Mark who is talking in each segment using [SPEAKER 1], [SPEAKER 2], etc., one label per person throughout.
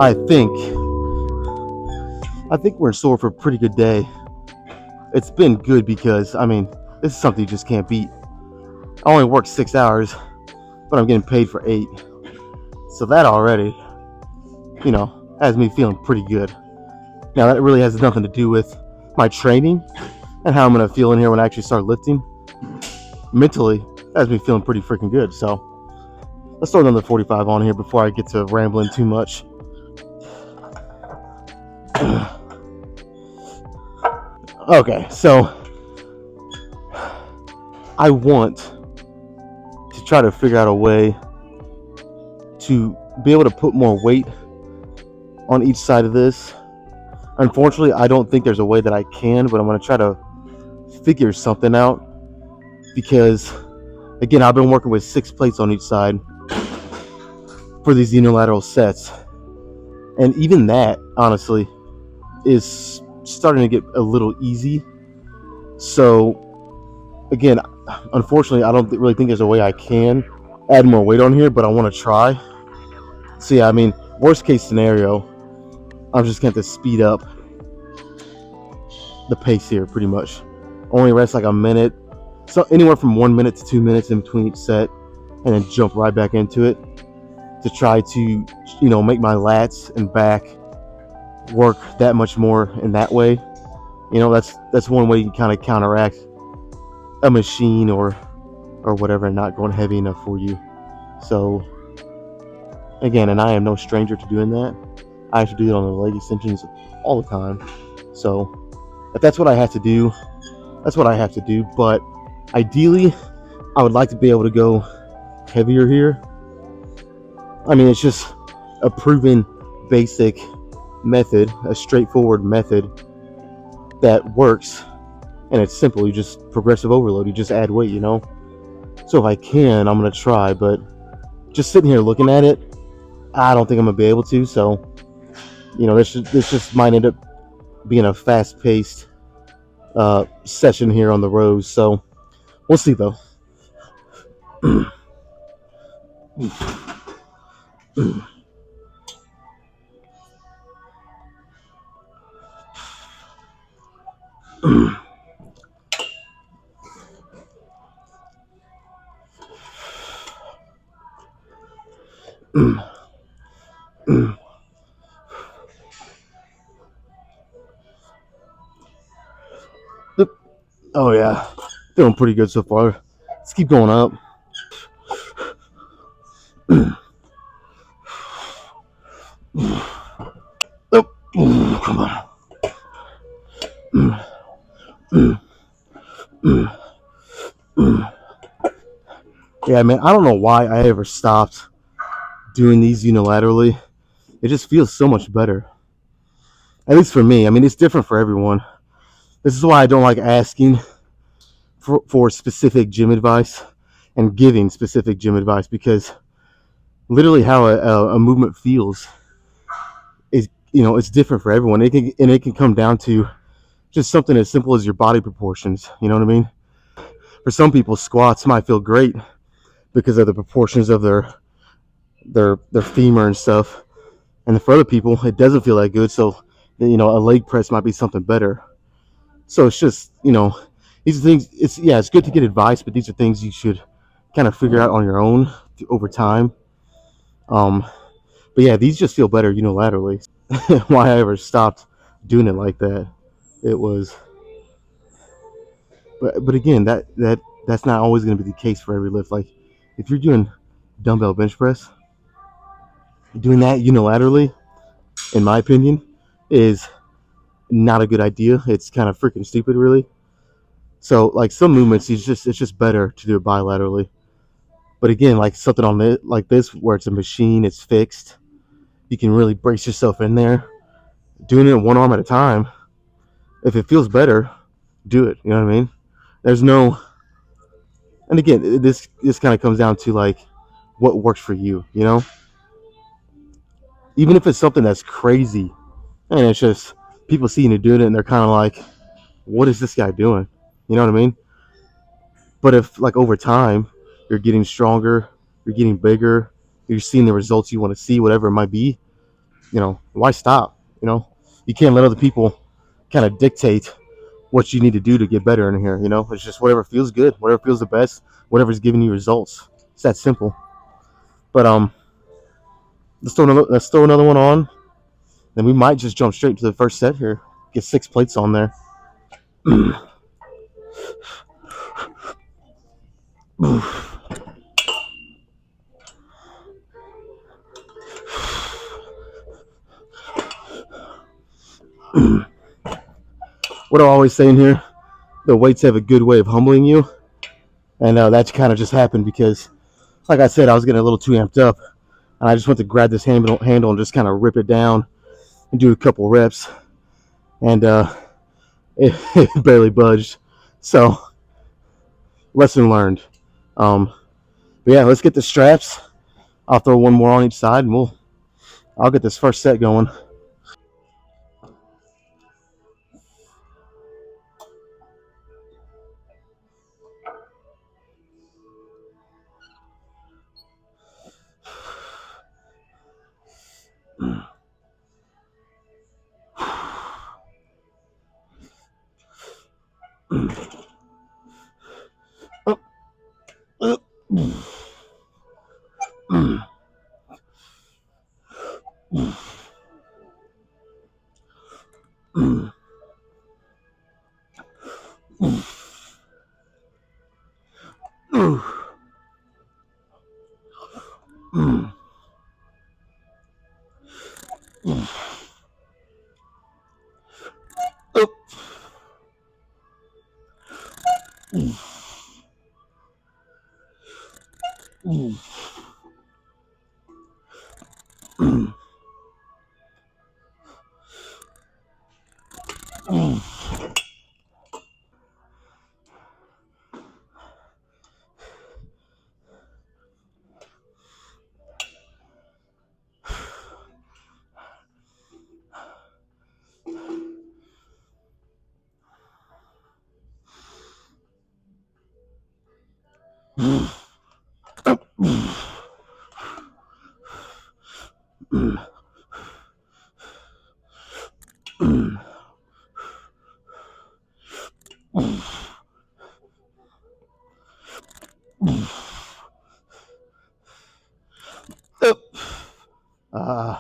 [SPEAKER 1] I think we're in store for a pretty good day. It's been good because, I mean, this is something you just can't beat. I only work 6 hours, but I'm getting paid for 8. So that already, has me feeling pretty good. Now, that really has nothing to do with my training and how I'm going to feel in here when I actually start lifting. Mentally, that has me feeling pretty freaking good. So let's throw another 45 on here before I get to rambling too much. Okay, so I want to try to figure out a way to be able to put more weight on each side of this. Unfortunately, I don't think there's a way that I can, but I'm going to try to figure something out because, again, I've been working with 6 plates on each side for these unilateral sets. And even that, honestly, is starting to get a little easy. So, again, unfortunately, I don't really think there's a way I can add more weight on here, but I want to try. So, yeah, I mean, worst case scenario, I'm just going to have to speed up the pace here pretty much. Only rest like a minute, so anywhere from 1 minute to 2 minutes in between each set, and then jump right back into it to try to, make my lats and back work that much more in that way. That's one way you can kind of counteract a machine or whatever not going heavy enough for you. So again, and I am no stranger to doing that. I actually do it on the leg extensions all the time. So if that's what I have to do, that's what I have to do. But ideally, I would like to be able to go heavier here. I mean, it's just a proven basic method, a straightforward method that works, and it's simple. You just progressive overload. You just add weight, So if I can, I'm gonna try. But just sitting here looking at it, I don't think I'm gonna be able to. So, this just might end up being a fast-paced session here on the rows. So we'll see, though. Oh yeah, feeling pretty good so far. Let's keep going up. Oh, come on. Yeah, man, I don't know why I ever stopped doing these unilaterally. It just feels so much better. At least for me. I mean, it's different for everyone. This is why I don't like asking for specific gym advice and giving specific gym advice, because literally how a movement feels is, it's different for everyone. It can come down to just something as simple as your body proportions. You know what I mean? For some people, squats might feel great because of the proportions of their femur and stuff, and for other people, it doesn't feel that good. So, a leg press might be something better. So it's just, these are things. It's good to get advice, but these are things you should kind of figure out on your own over time. But yeah, these just feel better unilaterally. Why I ever stopped doing it like that, it was. But again, that's not always going to be the case for every lift. Like if you're doing dumbbell bench press, doing that unilaterally, in my opinion, is not a good idea. It's kind of freaking stupid, really. So like some movements, it's just better to do it bilaterally. But again, like something on it like this, where it's a machine, it's fixed, you can really brace yourself in there. Doing it one arm at a time, if it feels better, do it. You know what I mean? There's no, and again, this kind of comes down to like what works for you. Even if it's something that's crazy, and it's just people seeing you doing it, and they're kind of like, "What is this guy doing?" You know what I mean? But if like over time, you're getting stronger, you're getting bigger, you're seeing the results you want to see, whatever it might be, why stop? You can't let other people kind of dictate what you need to do to get better in here. It's just whatever feels good, whatever feels the best, whatever's giving you results. It's that simple. But let's throw another one on. Then we might just jump straight to the first set here. Get 6 plates on there. What do I always say in here? The weights have a good way of humbling you, and that kind of just happened because, like I said, I was getting a little too amped up, and I just went to grab this handle and just kind of rip it down and do a couple reps, and it barely budged. So, lesson learned. But yeah, let's get the straps. I'll throw one more on each side, and I'll get this first set going. Uh,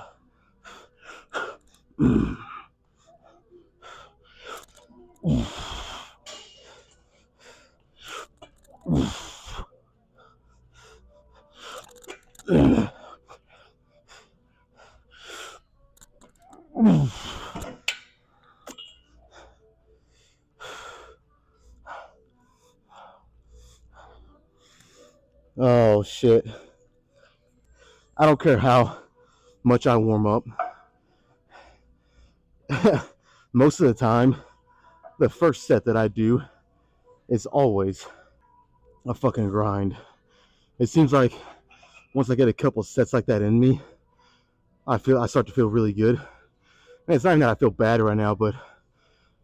[SPEAKER 1] oh shit. I don't care how much I warm up. Most of the time, the first set that I do is always a fucking grind. It seems like once I get a couple sets like that in me, I start to feel really good. And it's not even that I feel bad right now, but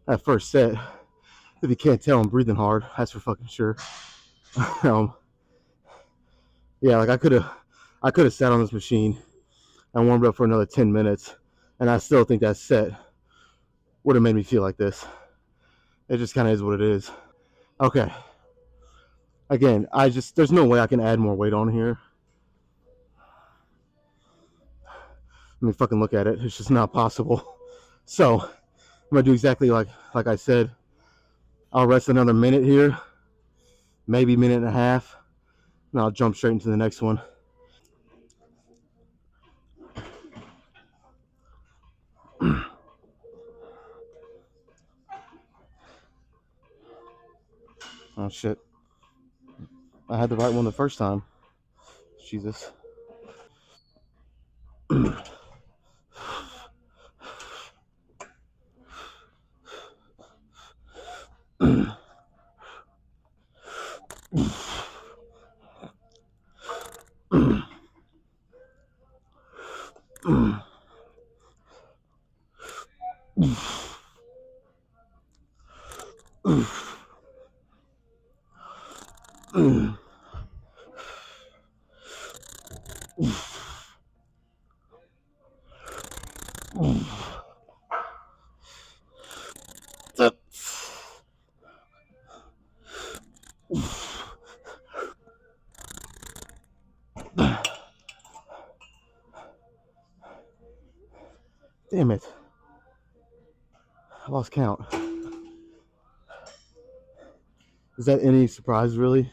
[SPEAKER 1] that first set, if you can't tell, I'm breathing hard. That's for fucking sure. um, yeah, like I could have sat on this machine and warmed up for another 10 minutes, and I still think that set would have made me feel like this. It just kind of is what it is. Okay. Again, there's no way I can add more weight on here. Let me fucking look at it. It's just not possible. So I'm gonna do exactly like I said. I'll rest another minute here, maybe a minute and a half, and I'll jump straight into the next one. Oh shit. I had the right one the first time. Jesus. Damn it. I lost count. Is that any surprise, really?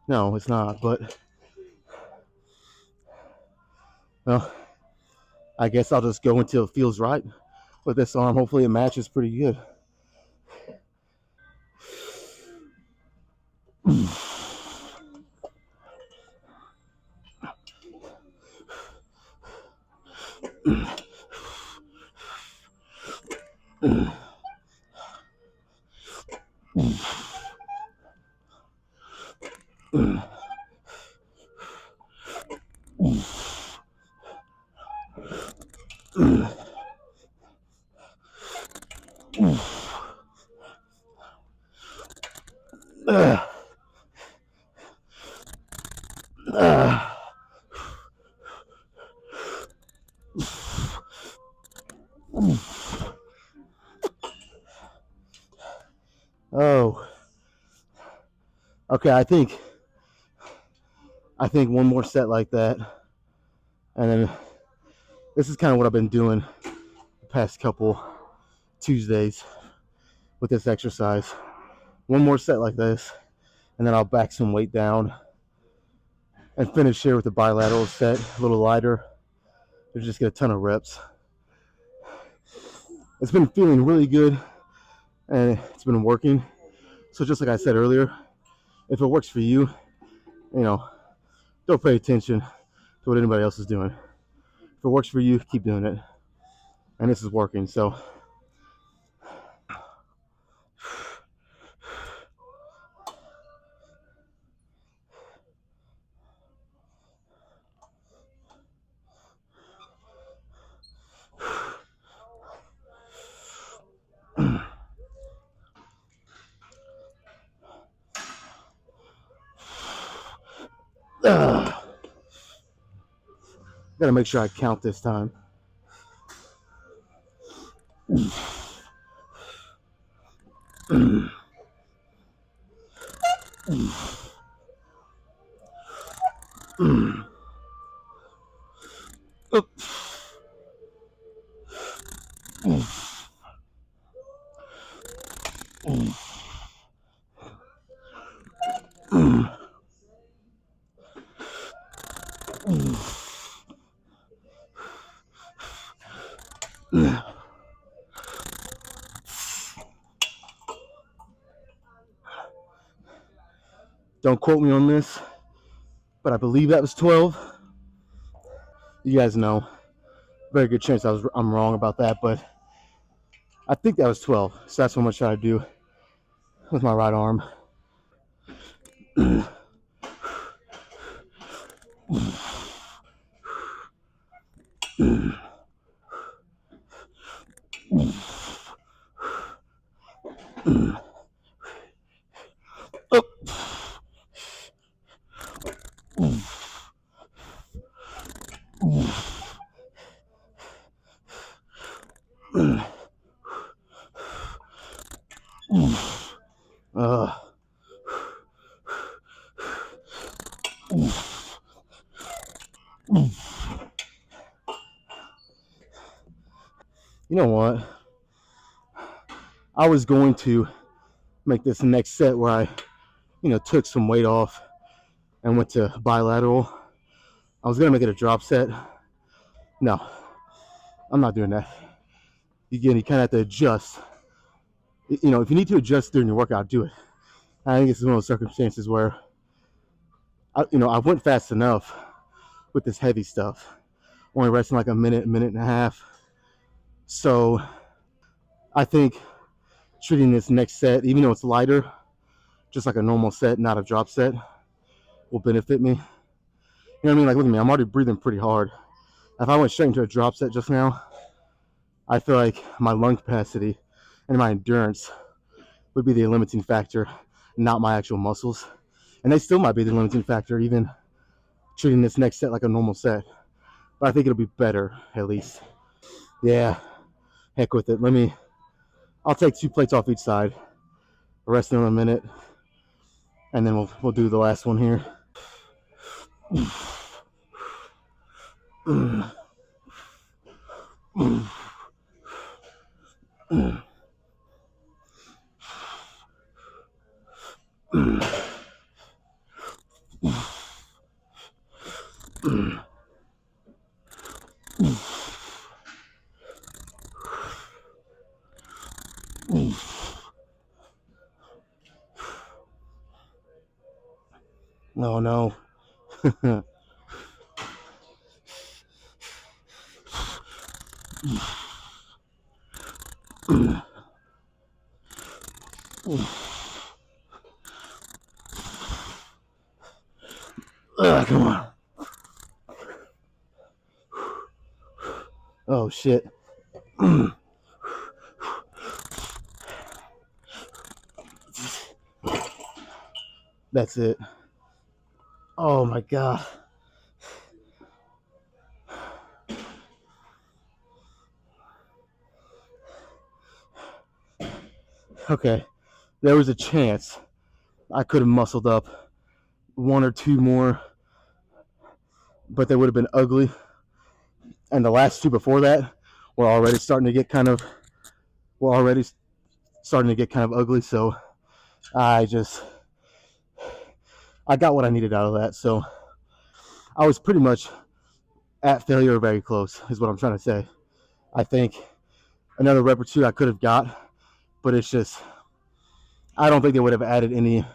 [SPEAKER 1] No, it's not, but well, I guess I'll just go until it feels right with this arm. Hopefully it matches pretty good. Oh, okay. I think one more set like that, and then this is kind of what I've been doing the past couple Tuesdays with this exercise. One more set like this, and then I'll back some weight down and finish here with a bilateral set, a little lighter. Just get a ton of reps. It's been feeling really good, and it's been working. So just like I said earlier, if it works for you, don't pay attention to what anybody else is doing. If it works for you, keep doing it. And this is working, so. Gotta make sure I count this time. Don't quote me on this, but I believe that was 12. You guys know, very good chance I'm wrong about that, but I think that was 12. So that's what I'm gonna try to do with my right arm. You know what? I was going to make this next set where I, took some weight off and went to bilateral. I was gonna make it a drop set. No, I'm not doing that. You kind of have to adjust. If you need to adjust during your workout, do it. I think it's one of those circumstances where, I went fast enough with this heavy stuff, only resting like a minute and a half. So I think treating this next set, even though it's lighter, just like a normal set, not a drop set, will benefit me. You know what I mean? Like, look at me, I'm already breathing pretty hard. If I went straight into a drop set just now, I feel like my lung capacity and my endurance would be the limiting factor, not my actual muscles. And they still might be the limiting factor, even treating this next set like a normal set. But I think it'll be better, at least. Yeah, heck with it. I'll take 2 plates off each side, rest in a minute, and then we'll do the last one here. Oh no. Come on. Oh shit. That's it. Oh my god. Okay. There was a chance I could have muscled up one or two more, but they would have been ugly. And the last two before that were already starting to get kind of ugly. So I just I got what I needed out of that. So I was pretty much at failure or very close, is what I'm trying to say. I think another rep or two I could have got, but it's just I don't think they would have added any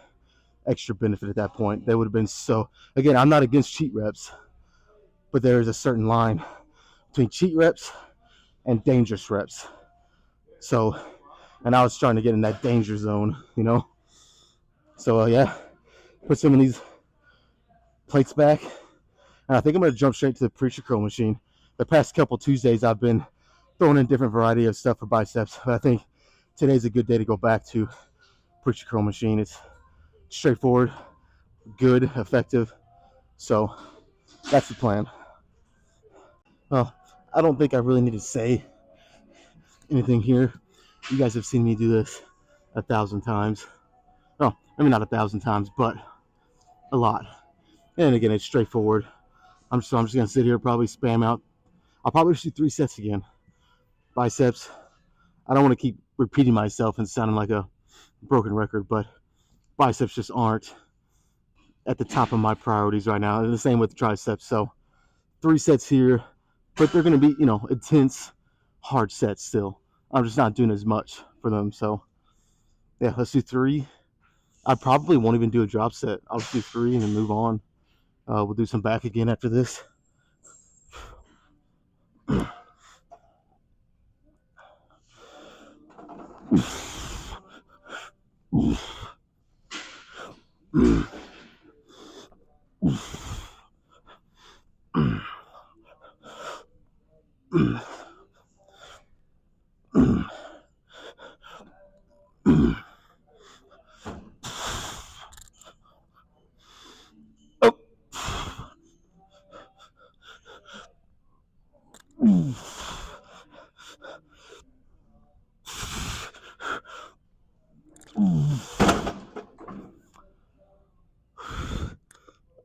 [SPEAKER 1] extra benefit at that point. They would have been so. Again, I'm not against cheat reps, but there is a certain line between cheat reps and dangerous reps. So, and I was trying to get in that danger zone, you know. So yeah, put some of these plates back, and I think I'm gonna jump straight to the preacher curl machine. The past couple Tuesdays, I've been throwing in different variety of stuff for biceps, but I think today's a good day to go back to preacher curl machine. It's straightforward, good, effective. So that's the plan. Well, I don't think I really need to say anything here. You guys have seen me do this 1,000 times. No, I mean not 1,000 times, but a lot. And again, it's straightforward. I'm just gonna sit here, probably spam out. I'll probably do 3 sets again. Biceps. I don't want to keep repeating myself and sounding like a broken record, but biceps just aren't at the top of my priorities right now. And the same with the triceps. So 3 sets here, but they're gonna be, intense, hard sets still. I'm just not doing as much for them. So yeah, let's do 3. I probably won't even do a drop set. I'll just do 3 and then move on. We'll do some back again after this.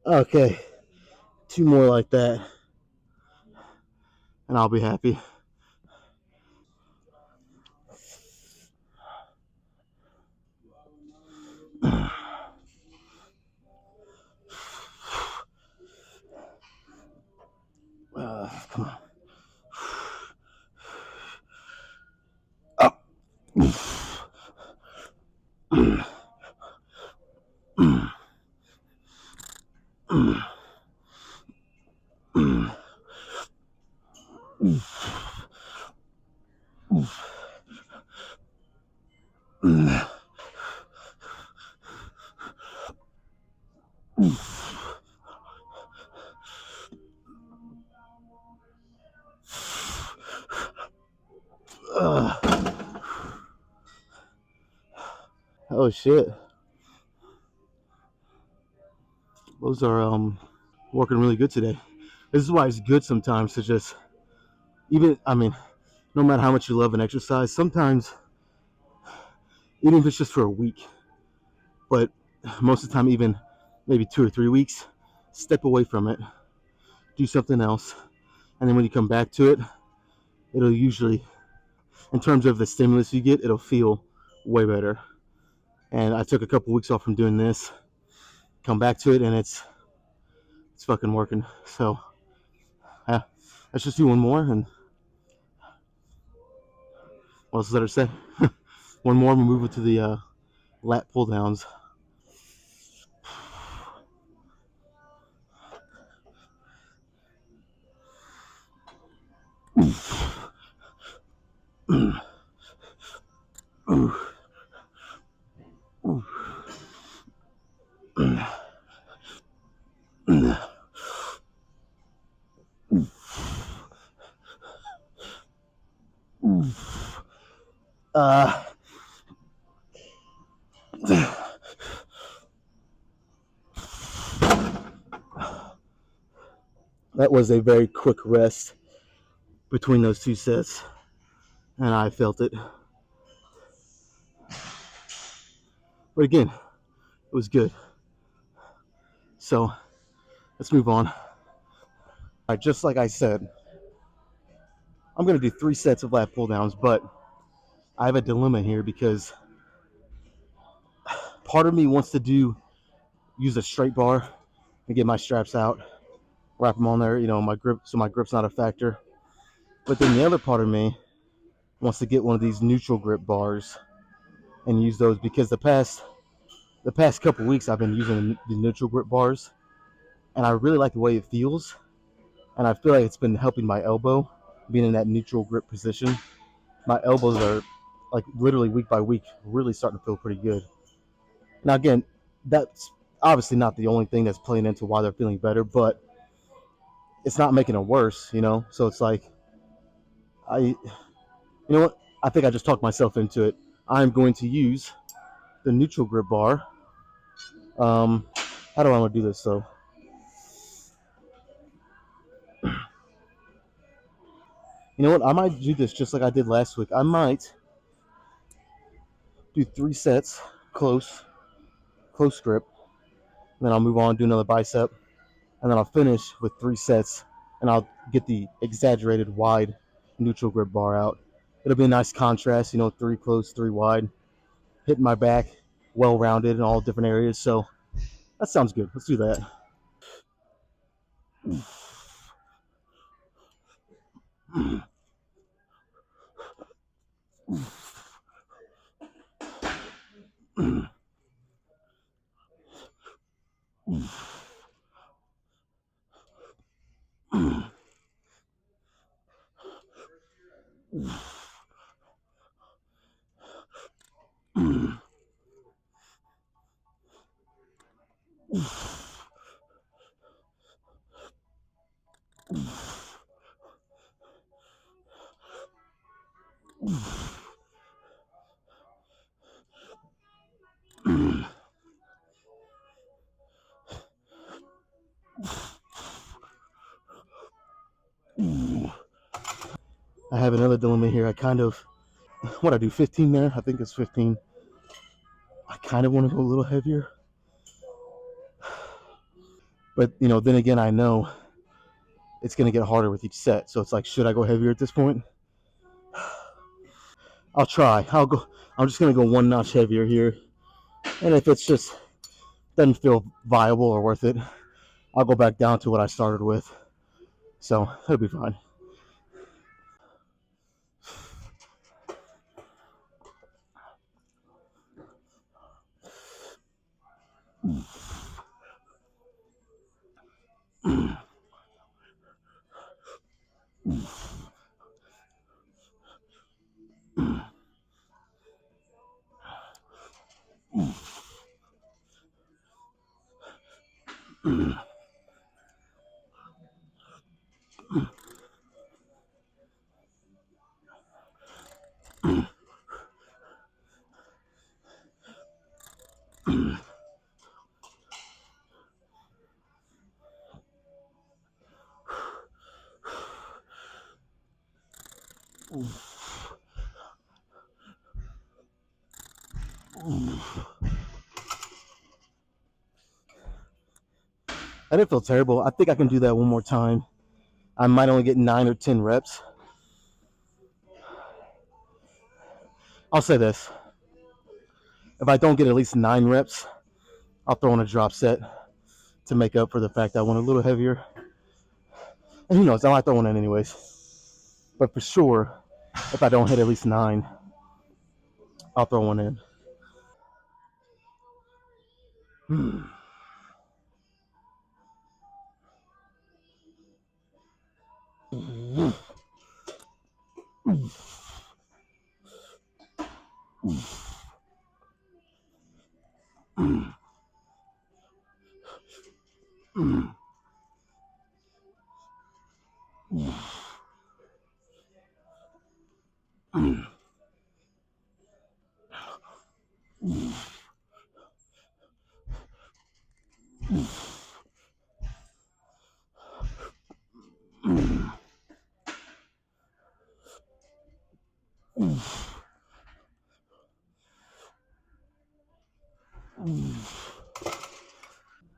[SPEAKER 1] Okay, 2 more like that, and I'll be happy. Come on. Up. Oh shit. Those are working really good today. This is why it's good sometimes to just no matter how much you love an exercise, sometimes even if it's just for a week, but most of the time even maybe 2 or 3 weeks, step away from it, do something else, and then when you come back to it, it'll usually in terms of the stimulus you get, it'll feel way better. And I took a couple weeks off from doing this, come back to it, and it's fucking working. So yeah, let's just do one more, and what else is there to say? One more, we move it to the lat pull downs. Uh, that was a very quick rest between those two sets, and I felt it. But again, it was good. So let's move on. All right, just like I said, I'm going to do 3 sets of lat pull downs, but I have a dilemma here because part of me wants to use a straight bar and get my straps out, wrap them on there, my grip, so my grip's not a factor. But then the other part of me wants to get one of these neutral grip bars and use those because the past couple weeks I've been using the neutral grip bars, and I really like the way it feels, and I feel like it's been helping my elbow being in that neutral grip position. My elbows are like literally week by week really starting to feel pretty good. Now again, that's obviously not the only thing that's playing into why they're feeling better, but it's not making it worse, So it's like you know what? I think I just talked myself into it. I'm going to use the neutral grip bar. How do I want to do this? So, you know what? I might do this just like I did last week. I might do 3 sets, close grip. And then I'll move on, do another bicep, and then I'll finish with 3 sets, and I'll get the exaggerated wide neutral grip bar out. It'll be a nice contrast, 3 close, 3 wide, hitting my back, well rounded in all different areas. So that sounds good. Let's do that. I have another dilemma here. What I do, 15 there? I think it's 15. I kind of want to go a little heavier. But, then again, I know it's going to get harder with each set. So it's like, should I go heavier at this point? I'll try. I'm just going to go 1 notch heavier here. And if it's just doesn't feel viable or worth it, I'll go back down to what I started with. So it'll be fine. I didn't feel terrible. I think I can do that one more time. I might only get 9 or 10 reps. I'll say this: if I don't get at least 9 reps, I'll throw in a drop set to make up for the fact that I went a little heavier. And who knows? I might throw one in anyways. But for sure, if I don't hit at least 9, I'll throw one in.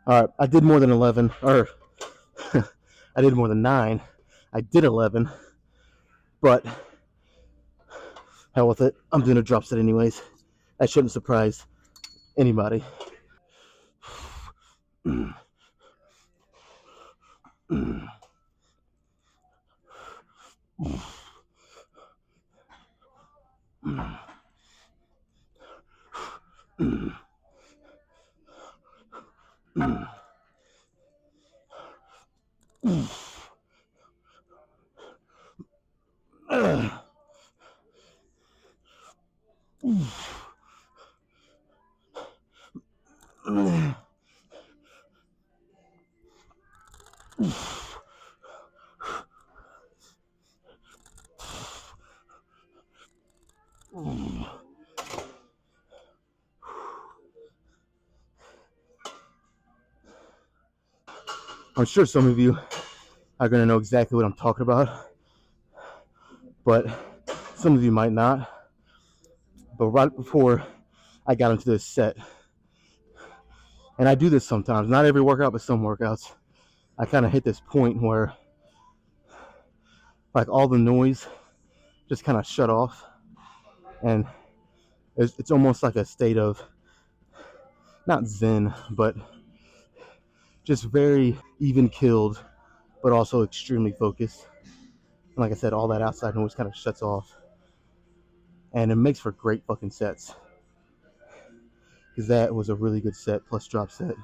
[SPEAKER 1] All right, I did more than 11, or I did more than 9. I did 11, but hell with it. I'm doing a drop set anyways. That shouldn't surprise anybody. I'm sure some of you are going to know exactly what I'm talking about, but some of you might not. But right before I got into this set, and I do this sometimes, not every workout, but some workouts, I kind of hit this point where like all the noise just kind of shut off, and it's almost like a state of not zen, but just very even killed, but also extremely focused. And like I said, all that outside noise kind of shuts off, and it makes for great fucking sets. Because that was a really good set plus drop set.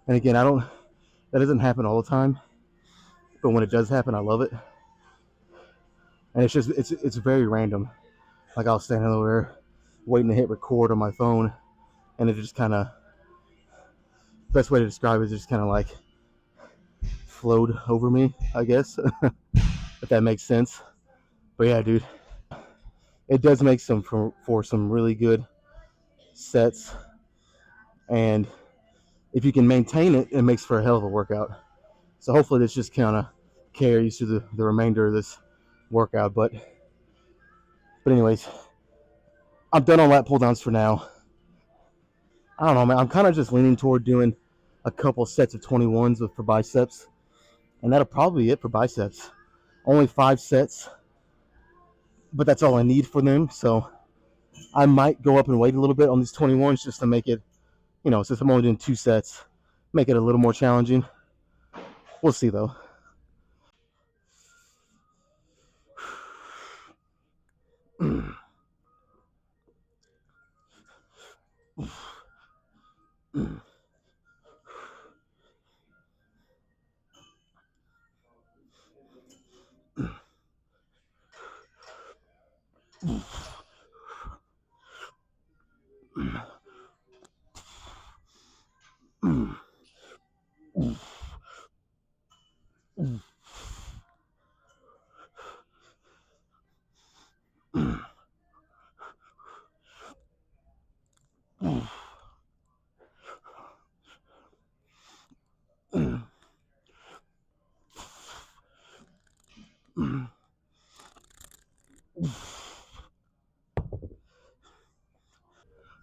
[SPEAKER 1] And again, that doesn't happen all the time, but when it does happen, I love it. And it's very random. Like I was standing over there waiting to hit record on my phone, and it just kind of, best way to describe it is just kind of like flowed over me, I guess, if that makes sense. But yeah, dude, it does make some for some really good sets, and if you can maintain it, it makes for a hell of a workout. So hopefully this just kind of carries through the remainder of this workout. But anyways, I'm done on lat pull downs for now. I don't know, man. I'm kind of just leaning toward doing a couple sets of 21s for biceps, and that'll probably be it for biceps. Only 5 sets, but that's all I need for them. So I might go up and wait a little bit on these 21s just to make it, since I'm only doing 2 sets, make it a little more challenging. We'll see though.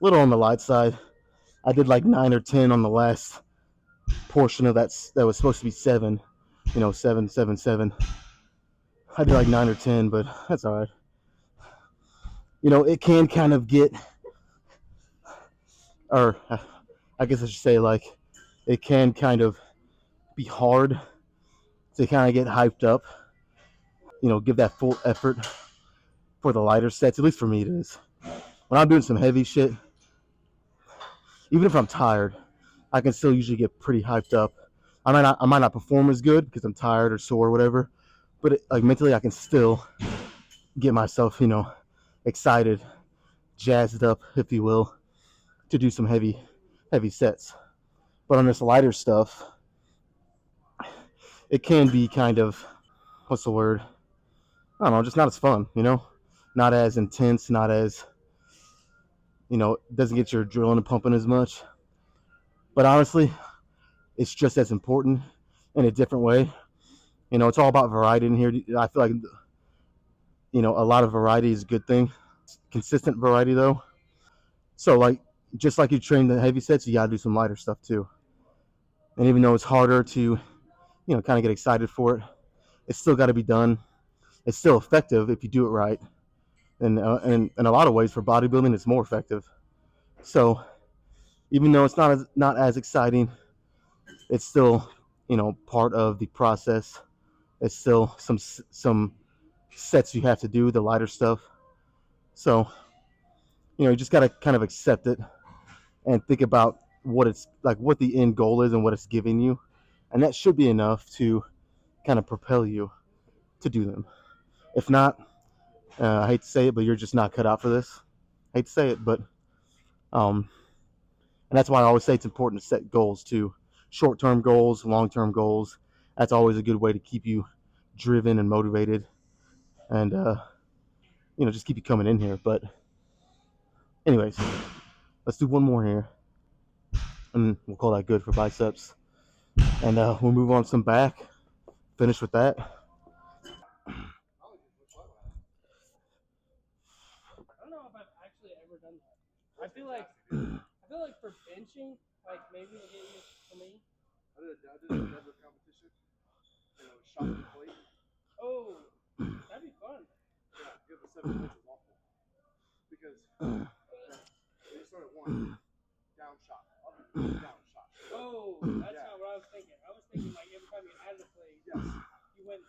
[SPEAKER 1] Little on the light side. I did like 9 or 10 on the last portion of that was supposed to be 7. 7, 7, 7. I did like 9 or 10, but that's all right. it can kind of get, or I guess I should say, like, it can kind of be hard to kind of get hyped up, give that full effort for the lighter sets. At least for me, it is. When I'm doing some heavy shit, even if I'm tired, I can still usually get pretty hyped up. I might not perform as good because I'm tired or sore or whatever, but like mentally, I can still get myself, excited, jazzed up, if you will, to do some heavy sets. But on this lighter stuff, it can be kind of, what's the word? I don't know, just not as fun, not as intense, not as, doesn't get your adrenaline pumping as much. But honestly, it's just as important in a different way. It's all about variety in here. I feel like, a lot of variety is a good thing. Consistent variety, though. So, like, just like you train the heavy sets, you got to do some lighter stuff, too. And even though it's harder to, kind of get excited for it, it's still got to be done. It's still effective if you do it right. And in a lot of ways, for bodybuilding, it's more effective. So, even though it's not as exciting, it's still, part of the process. It's still some sets you have to do, the lighter stuff. So, you just got to kind of accept it and think about what it's like, what the end goal is and what it's giving you. And that should be enough to kind of propel you to do them. If not, I hate to say it, but you're just not cut out for this. I hate to say it, but and that's why I always say it's important to set goals too. Short-term goals, long-term goals. That's always a good way to keep you driven and motivated, and just keep you coming in here. But anyways, let's do one more here, and we'll call that good for biceps. And we'll move on to some back. Finish with that.
[SPEAKER 2] I don't know if I've actually ever done that. I feel like for benching, like maybe it'll get you for me.
[SPEAKER 3] I did a deadlift competition, and I was shot the plate.
[SPEAKER 2] Oh, that'd be fun.
[SPEAKER 3] Yeah, get the 7 plates was awful because they start at 1, down shot, up, down shot.
[SPEAKER 2] Oh, that's not what I was thinking. I was thinking like every time you added a plate,
[SPEAKER 3] Yes.
[SPEAKER 2] You went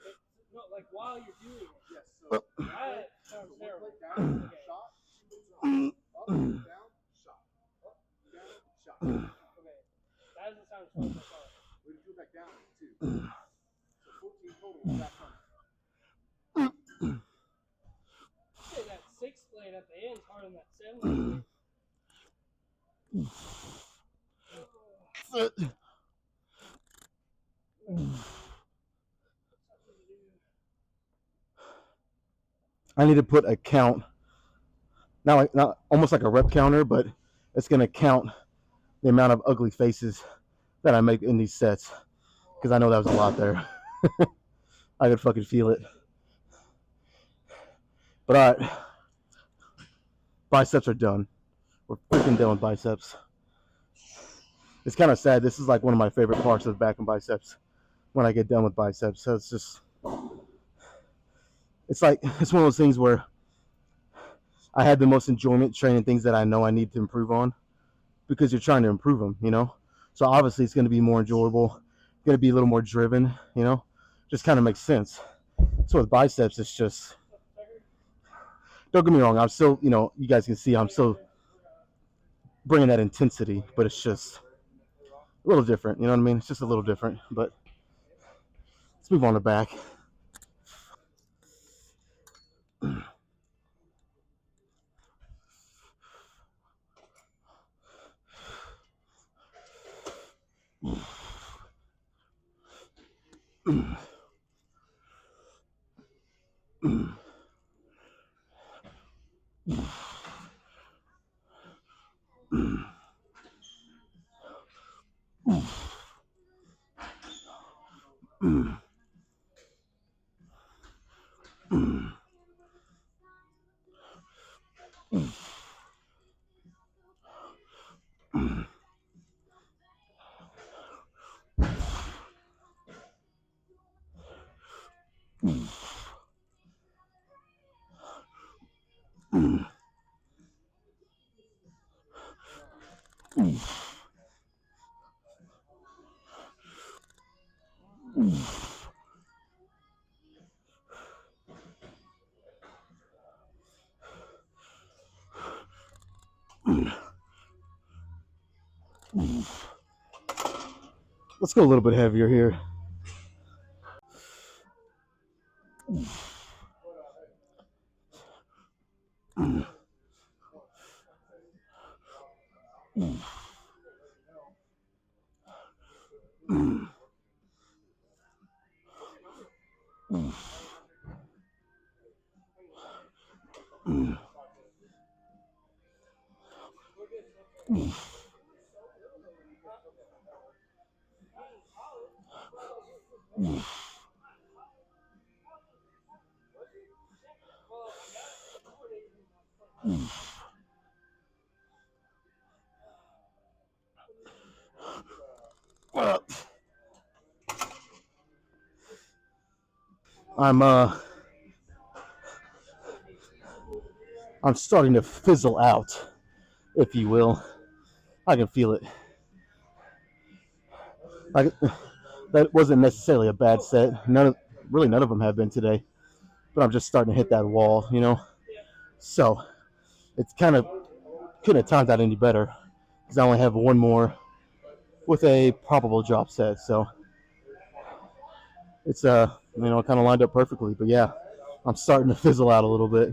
[SPEAKER 2] no, like while you're doing it.
[SPEAKER 3] Yes. So
[SPEAKER 2] that sounds terrible.
[SPEAKER 3] Down,
[SPEAKER 2] Okay.
[SPEAKER 3] shot, up, down, shot, up, down, shot.
[SPEAKER 2] Okay, that doesn't sound fun so far.
[SPEAKER 3] We can go back down too. So 14 total back on.
[SPEAKER 2] Say that 6th plate at the end is harder than that 7th plate.
[SPEAKER 1] I need to put a count, not almost like a rep counter, but it's gonna count the amount of ugly faces that I make in these sets, because I know that was a lot there. I could fucking feel it. But all right, biceps are done. We're freaking done with biceps. It's kind of sad. This is like one of my favorite parts of back and biceps. When I get done with biceps, so it's one of those things where I had the most enjoyment training things that I know I need to improve on, because you're trying to improve them, So obviously it's going to be more enjoyable, going to be a little more driven, just kind of makes sense. So with biceps, it's just, don't get me wrong, I'm still, you guys can see I'm still bringing that intensity, but it's just a little different, you know what I mean? It's just a little different, but let's move on to back. Let's go a little bit heavier here. I'm I'm starting to fizzle out, if you will. I can feel it. Like that wasn't necessarily a bad set. None of them have been today. But I'm just starting to hit that wall, you know. So it's kind of couldn't have timed out any better because I only have one more with a probable drop set. So it's kind of lined up perfectly. But yeah, I'm starting to fizzle out a little bit.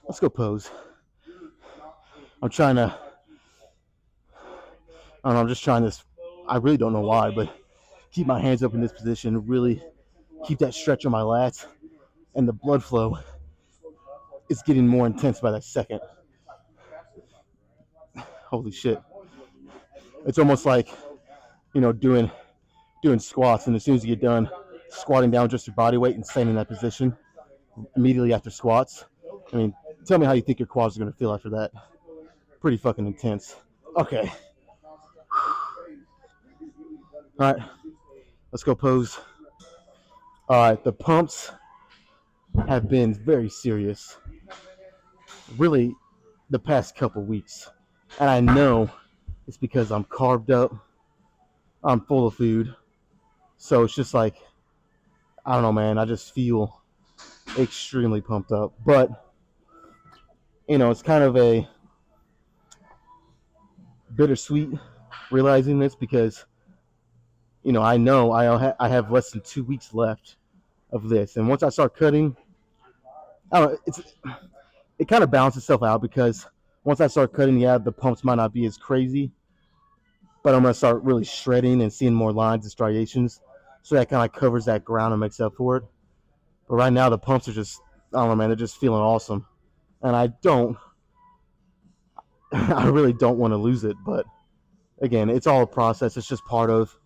[SPEAKER 1] Let's go pose. I'm trying to. I don't know, I'm just trying this. I really don't know why, but keep my hands up in this position. Really keep that stretch on my lats, and the blood flow is getting more intense by that second. Holy shit! It's almost like doing squats, and as soon as you get done squatting down just your body weight and staying in that position immediately after squats. I mean, tell me how you think your quads are going to feel after that. Pretty fucking intense. Okay. All right. Let's go pose. All right. The pumps have been very serious. Really, the past couple weeks. And I know it's because I'm carved up. I'm full of food. So it's just like, I don't know, man. I just feel extremely pumped up. But, it's kind of a bittersweet realizing this because, I know I have less than 2 weeks left of this. And once I start cutting, I don't know, it kind of balances itself out because once I start cutting, yeah, the pumps might not be as crazy, but I'm going to start really shredding and seeing more lines and striations. So that kind of covers that ground and makes up for it. But right now, the pumps are just, I don't know, man, they're just feeling awesome. And I really don't want to lose it. But again, it's all a process. It's just part of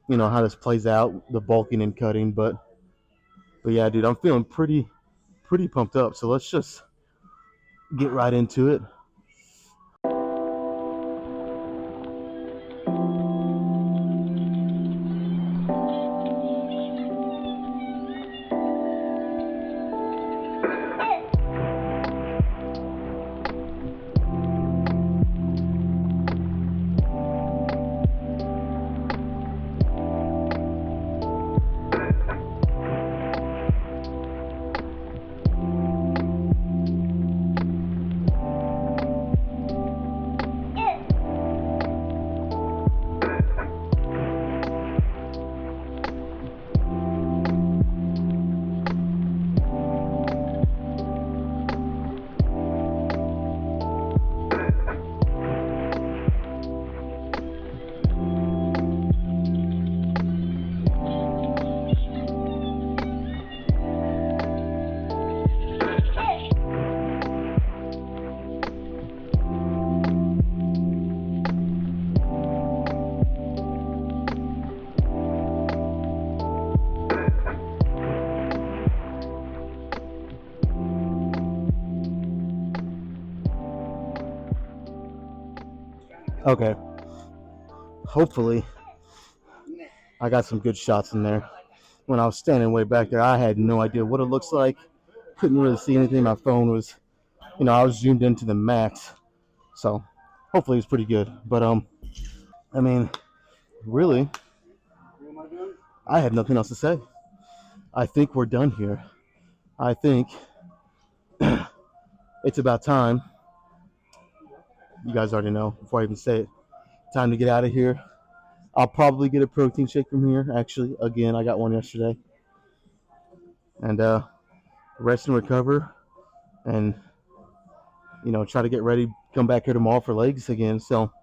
[SPEAKER 1] how this plays out, the bulking and cutting. But yeah, dude, I'm feeling pretty pumped up. So let's just get right into it. Okay, hopefully I got some good shots in there. When I was standing way back there, I had no idea what it looks like. Couldn't really see anything. My phone was, I was zoomed into the max. So hopefully it's pretty good. But I mean, really, I had nothing else to say. I think we're done here. I think it's about time. You guys already know before I even say it. Time to get out of here. I'll probably get a protein shake from here. Actually, again, I got one yesterday. And rest and recover, and try to get ready. Come back here tomorrow for legs again. So